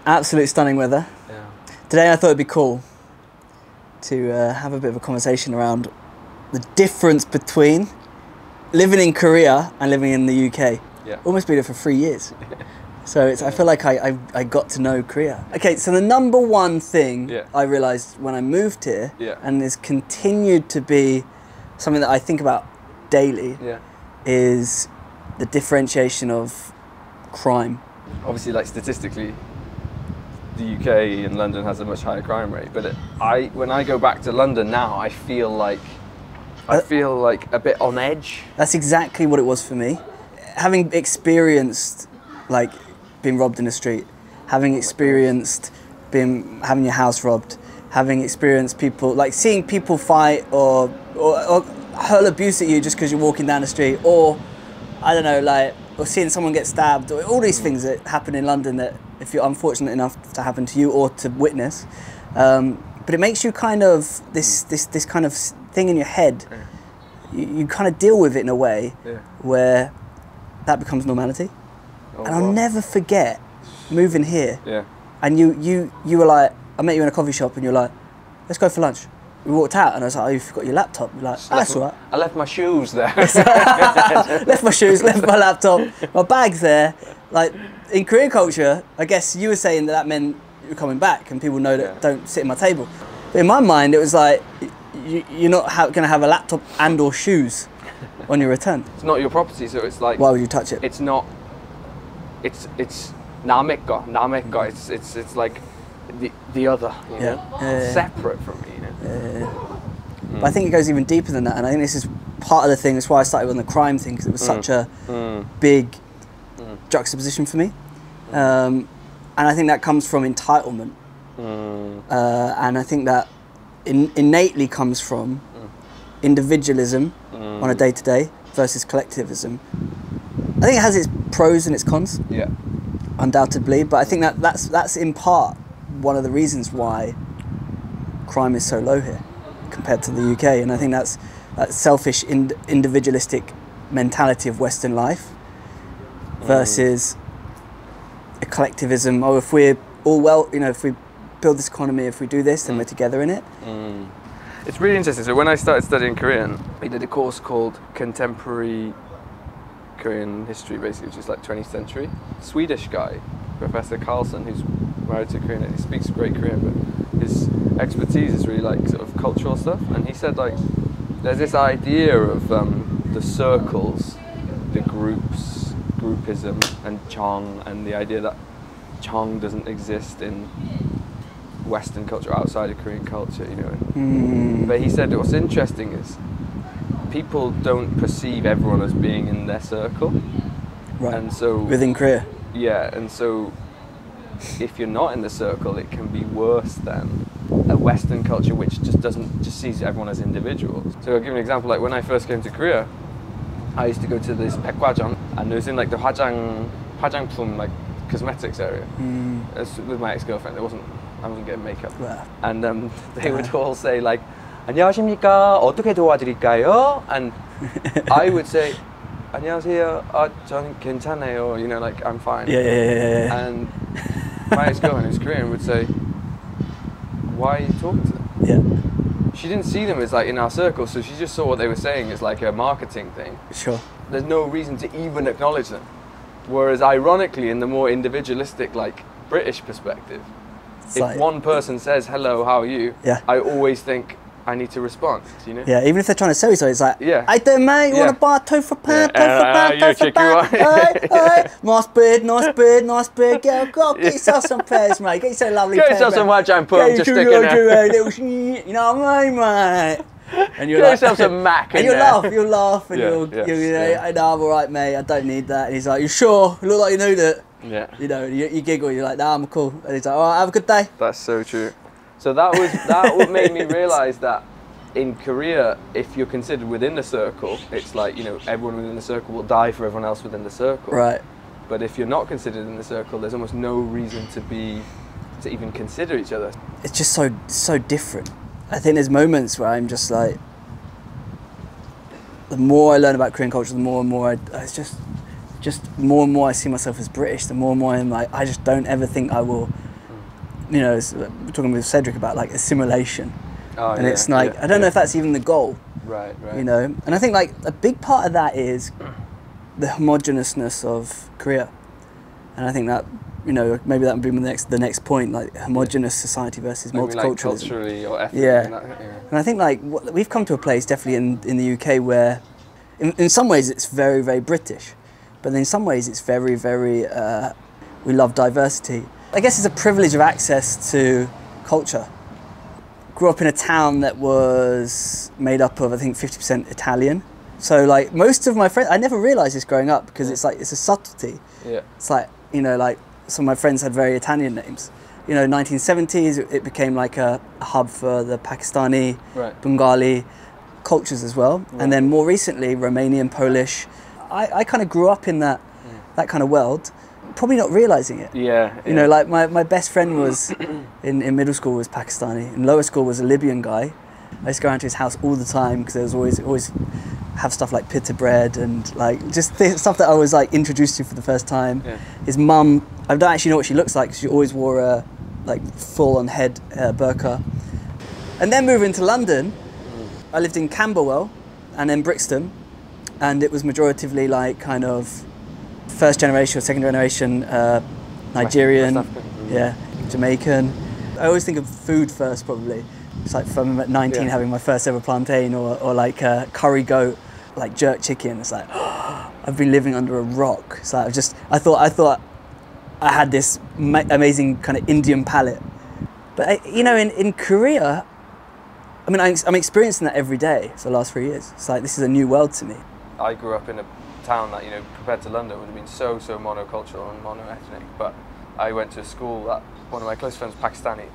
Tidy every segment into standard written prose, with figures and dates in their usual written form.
Absolute stunning weather. Yeah. Today I thought it'd be cool to have a bit of a conversation around the difference between living in Korea and living in the UK. Yeah. Almost been there for 3 years. So I feel like I got to know Korea. Okay, so the number one thing I realised when I moved here, and has continued to be something that I think about daily, is the differentiation of crime. Obviously, like statistically, the UK and London has a much higher crime rate. But when I go back to London now, I feel like a bit on edge. That's exactly what it was for me. Having experienced like being robbed in the street, having experienced having your house robbed, having experienced people like seeing people fight or hurl abuse at you just because you're walking down the street, or I don't know, like, or seeing someone get stabbed, or all these things that happen in London that if you're unfortunate enough to happen to you or to witness, but it makes you kind of this kind of thing in your head. You kind of deal with it in a way where that becomes normality. And I'll never forget moving here. And you were like, I met you in a coffee shop and you're like, let's go for lunch. We walked out and I was like, oh, you've got your laptop. You're like, oh, that's all right. I left my shoes there. Left my shoes, left my laptop, my bag's there. Like, in Korean culture, I guess you were saying that meant you're coming back and people know that don't sit at my table. But in my mind, it was like, you're not going to have a laptop and or shoes on your return. It's not your property, so it's like... Why would you touch it? It's not... It's 남의 거. It's like the other, you know? Separate from me, you know? But I think it goes even deeper than that, and I think this is part of the thing. That's why I started on the crime thing, because it was such a big juxtaposition for me. And I think that comes from entitlement. And I think that innately comes from individualism on a day-to-day versus collectivism. I think it has its pros and its cons, undoubtedly, but I think that's in part one of the reasons why crime is so low here compared to the UK, and I think that's that selfish individualistic mentality of Western life versus a collectivism. Oh, if we're all well, you know, if we build this economy, if we do this, then we're together in it. It's really interesting. So when I started studying Korean, I did a course called Contemporary Korean History, basically, which is like 20th century. Swedish guy, Professor Carlson, who's married to a Korean, he speaks great Korean, but his expertise is really like sort of cultural stuff. And he said like, there's this idea of the circles, the groups, groupism, and Chong, and the idea that Chong doesn't exist in Western culture outside of Korean culture, you know. But he said what's interesting is people don't perceive everyone as being in their circle. Right. And so within Korea. Yeah, and so if you're not in the circle, it can be worse than a Western culture which just sees everyone as individuals. So I'll give you an example. Like when I first came to Korea, I used to go to this 백화점, and it was in like the 화장품, like cosmetics area. With my ex-girlfriend. I wasn't getting makeup. Wow. And they would all say like, 안녕하십니까? 어떻게 도와드릴까요? And I would say, 안녕하세요. 전 괜찮아요. You know, like I'm fine. Yeah. And my ex-girlfriend, who's Korean, would say, why are you talking to them? Yeah. She didn't see them as like in our circle, so she just saw what they were saying as like a marketing thing. Sure. There's no reason to even acknowledge them. Whereas ironically, in the more individualistic, like British perspective, it's if like, one person says, hello, how are you? Yeah. I always think, I need to respond, you know? Yeah, even if they're trying to sell you something, it's like, I do, mate, you want to buy a two for pound, Yeah, nice beard, get yourself some pears, mate, get yourself a lovely Get pear, yourself some white jam pum, just stick in there. You know what I mean, mate? And you're Get like, yourself some mac in and there. you'll laugh, and I know, I'm alright, mate, I don't need that. And he's like, you sure? You look like you need it. Yeah. You know, you giggle, you're like, nah, I'm cool. And he's like, alright, have a good day. That's so true. So that made me realise that in Korea, if you're considered within the circle, it's like, you know, everyone within the circle will die for everyone else within the circle. Right. But if you're not considered in the circle, there's almost no reason to even consider each other. It's just so different. I think there's moments where I'm just like, the more I learn about Korean culture, the more and more it's just just more and more I see myself as British, the more and more I'm like, I just don't ever think I will, you know, we're talking with Cedric about like assimilation. And it's like, I don't know if that's even the goal. Right. You know, and I think like a big part of that is the homogeneousness of Korea. And I think that, you know, maybe that would be the next point, like homogeneous society versus multiculturalism. Like culturally or ethnically. And I think like we've come to a place definitely in the UK where in some ways it's very, very British, but in some ways it's very, very, we love diversity. I guess it's a privilege of access to culture. Grew up in a town that was made up of, I think, 50% Italian. So like most of my friends, I never realised this growing up because it's like, it's a subtlety. Yeah. It's like, you know, like some of my friends had very Italian names. You know, 1970s, it became like a hub for the Pakistani, Bengali cultures as well. And then more recently, Romanian, Polish. I kind of grew up in that kind of world, probably not realising it. You know, like my best friend was, in middle school was Pakistani. In lower school was a Libyan guy. I used to go around to his house all the time because there was always have stuff like pita bread and like just stuff that I was like introduced to for the first time. His mum, I don't actually know what she looks like because she always wore a like full on head burqa. And then moving to London, I lived in Camberwell and then Brixton, and it was majoritively like kind of first generation or second generation Nigerian, West Jamaican. I always think of food first probably. It's like from at 19 having my first ever plantain or like curry goat, like jerk chicken. It's like, I've been living under a rock. So I thought I had this amazing kind of Indian palate. But you know, in Korea, I mean, I'm experiencing that every day for the last 3 years. It's like, this is a new world to me. I grew up in a town that, you know, compared to London would have been so monocultural and mono-ethnic, but I went to a school that one of my close friends was Pakistani.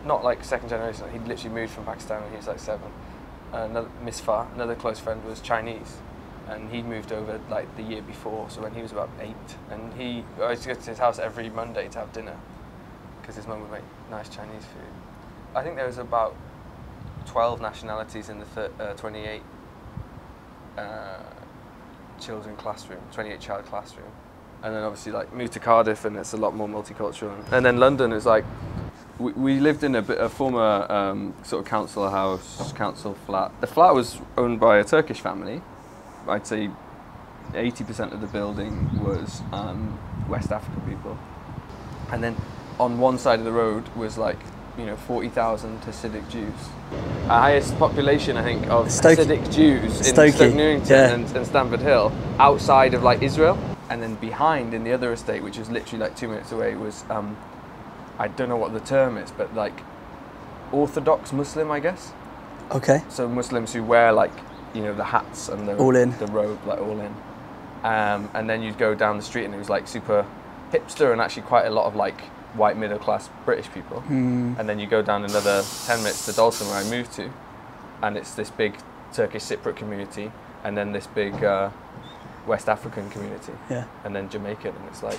Not like second generation, he'd literally moved from Pakistan when he was like 7. Another close friend was Chinese, and he moved over like the year before, so when he was about 8, and I used to go to his house every Monday to have dinner, because his mum would make nice Chinese food. I think there was about 12 nationalities in the 28 children classroom, 28 child classroom. And then obviously like moved to Cardiff and it's a lot more multicultural. And then London is like, we lived in a former sort of council flat. The flat was owned by a Turkish family. I'd say 80% of the building was West African people. And then on one side of the road was like, you know, 40,000 Hasidic Jews. Highest population, I think, of Hasidic Jews in Stoke Newington and Stamford Hill, outside of like Israel. And then behind, in the other estate, which was literally like 2 minutes away, was, I don't know what the term is, but like Orthodox Muslim, I guess. Okay. So Muslims who wear like, you know, the hats and the robe, like all in. And then you'd go down the street and it was like super hipster and actually quite a lot of like white middle class British people. And then you go down another 10 minutes to Dalston where I moved to, and it's this big Turkish Cypriot community, and then this big West African community, and then Jamaican, and it's like,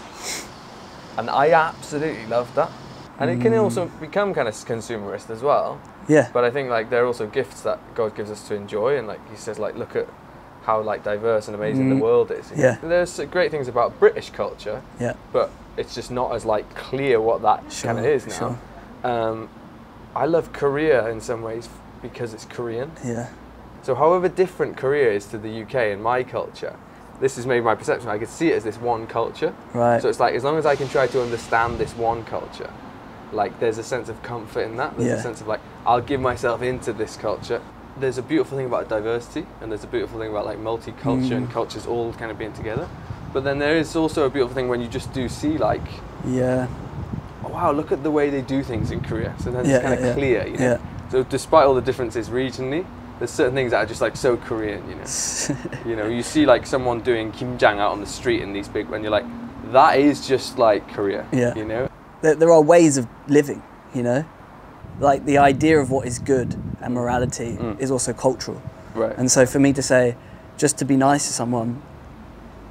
and I absolutely love that. And it can also become kind of consumerist as well. But I think like they're also gifts that God gives us to enjoy, and like he says, like, look at how like diverse and amazing the world is. There's great things about British culture, but it's just not as like clear what that kind of is now. I love Korea in some ways because it's Korean. So however different Korea is to the UK and my culture, this is maybe my perception, I could see it as this one culture. So it's like, as long as I can try to understand this one culture, like there's a sense of comfort in that. There's a sense of like, I'll give myself into this culture. There's a beautiful thing about diversity, and there's a beautiful thing about like multicultural and cultures all kind of being together. But then there is also a beautiful thing when you just do see like, oh, wow, look at the way they do things in Korea. So then it's kind of clear, you know. So despite all the differences regionally, there's certain things that are just like so Korean, you know. You know, you see like someone doing kimjang out on the street in these big, when you're like, that is just like Korea, you know. There are ways of living, you know. Like the idea of what is good and morality is also cultural. And so for me to say, just to be nice to someone,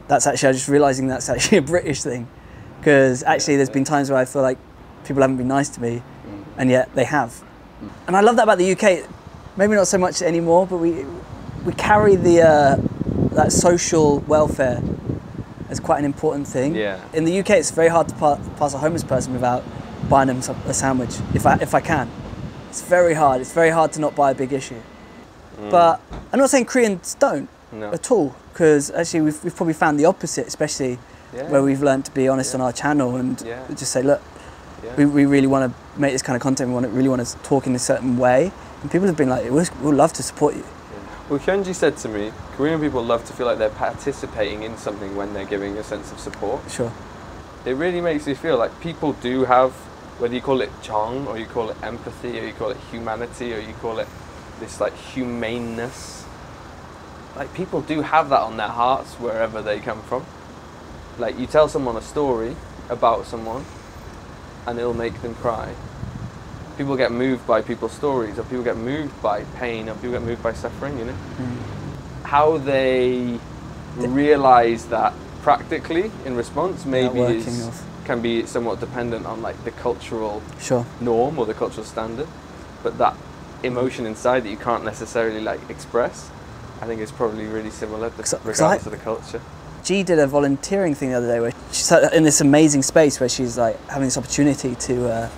that's actually, I'm just realising that's actually a British thing. Because actually there's been times where I feel like people haven't been nice to me, and yet they have. And I love that about the UK. Maybe not so much anymore, but we carry the that social welfare as quite an important thing. Yeah. In the UK, it's very hard to pass a homeless person without buying them a sandwich, if I can. It's very hard. It's very hard to not buy a big issue. But I'm not saying Koreans don't at all, because actually we've probably found the opposite, especially where we've learned to be honest on our channel and just say, look, we really want to make this kind of content, we really want to talk in a certain way. And people have been like, we'll love to support you. Well, Hyunji said to me, Korean people love to feel like they're participating in something when they're giving a sense of support. Sure. It really makes me feel like people do have, whether you call it jong, or you call it empathy, or you call it humanity, or you call it this like humaneness, like people do have that on their hearts wherever they come from. Like you tell someone a story about someone and it'll make them cry. People get moved by people's stories, or people get moved by pain, or people get moved by suffering, you know? How they realise that practically in response maybe can be somewhat dependent on like the cultural norm or the cultural standard, but that emotion inside that you can't necessarily like express, I think it's probably really similar regardless of the culture. G did a volunteering thing the other day where she's in this amazing space where she's like having this opportunity to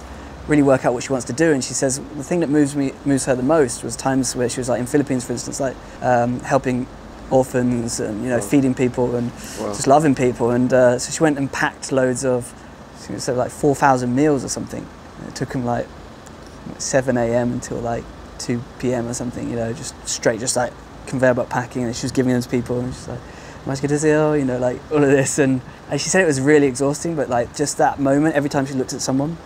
really work out what she wants to do, and she says the thing that moves her the most was times where she was like in Philippines, for instance, like helping orphans and feeding people and just loving people, and so she went and packed loads of, she said like 4,000 meals or something. And it took them like 7 a.m. until like 2 p.m. or something, just straight, just like conveyor belt packing, and she was giving them to people, and she's like, 안녕하세요, like all of this, and she said it was really exhausting, but like just that moment every time she looked at someone.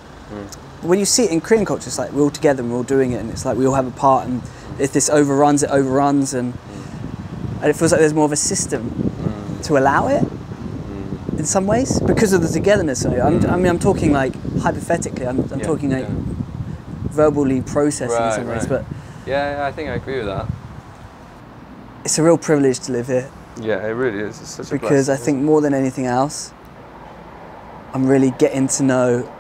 When you see it in Korean culture, it's like we're all together and we're all doing it, and it's like we all have a part, and if this overruns, it overruns, and it feels like there's more of a system to allow it in some ways because of the togetherness. So I'm talking like hypothetically, I'm talking like verbally processing in some ways, but I think I agree with that. It's a real privilege to live here. Yeah, it really is. It's such a because I think more than anything else, I'm really getting to know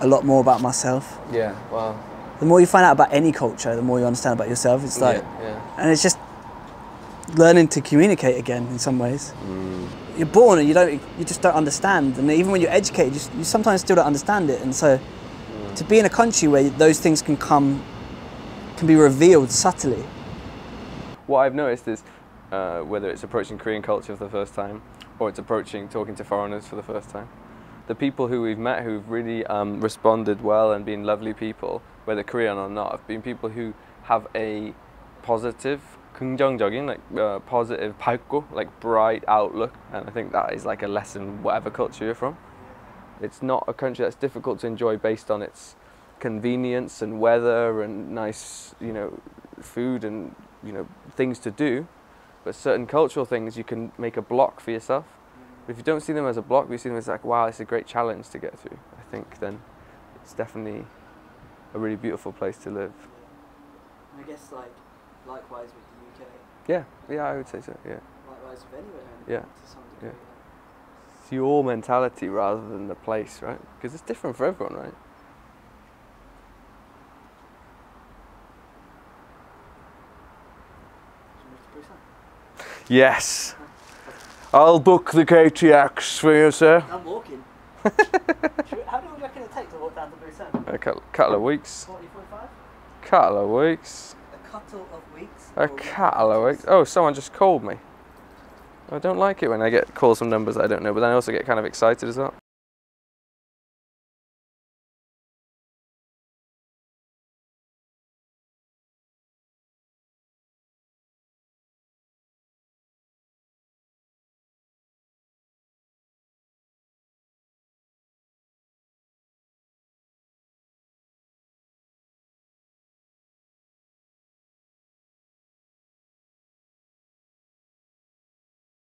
a lot more about myself. Yeah, wow. The more you find out about any culture, the more you understand about yourself. It's like, and it's just learning to communicate again in some ways. You're born and you just don't understand, and even when you're educated, you sometimes still don't understand it. And so, to be in a country where those things can be revealed subtly. What I've noticed is, whether it's approaching Korean culture for the first time, or it's approaching talking to foreigners for the first time, the people who we've met who've really responded well and been lovely people, whether Korean or not, have been people who have a positive, 긍정적인, like positive, 밝고, like bright outlook, and I think that is like a lesson whatever culture you're from. It's not a country that's difficult to enjoy based on its convenience and weather and nice, food and things to do, but certain cultural things you can make a block for yourself. If you don't see them as a block, you see them as like, wow, it's a great challenge to get through, I think then it's definitely a really beautiful place to live. I guess like likewise with the UK. Yeah, I would say so, yeah. Likewise with anywhere. Yeah, to some degree. It's your mentality rather than the place, right? Because it's different for everyone, right? Yes. I'll book the KTX for you, sir. I'm walking. How long do you reckon it takes to walk down to Busan? A couple of weeks. 40, 45? Couple of weeks. A couple of weeks? A couple of weeks. Oh, someone just called me. I don't like it when I get calls from numbers that I don't know, but then I also get kind of excited as well.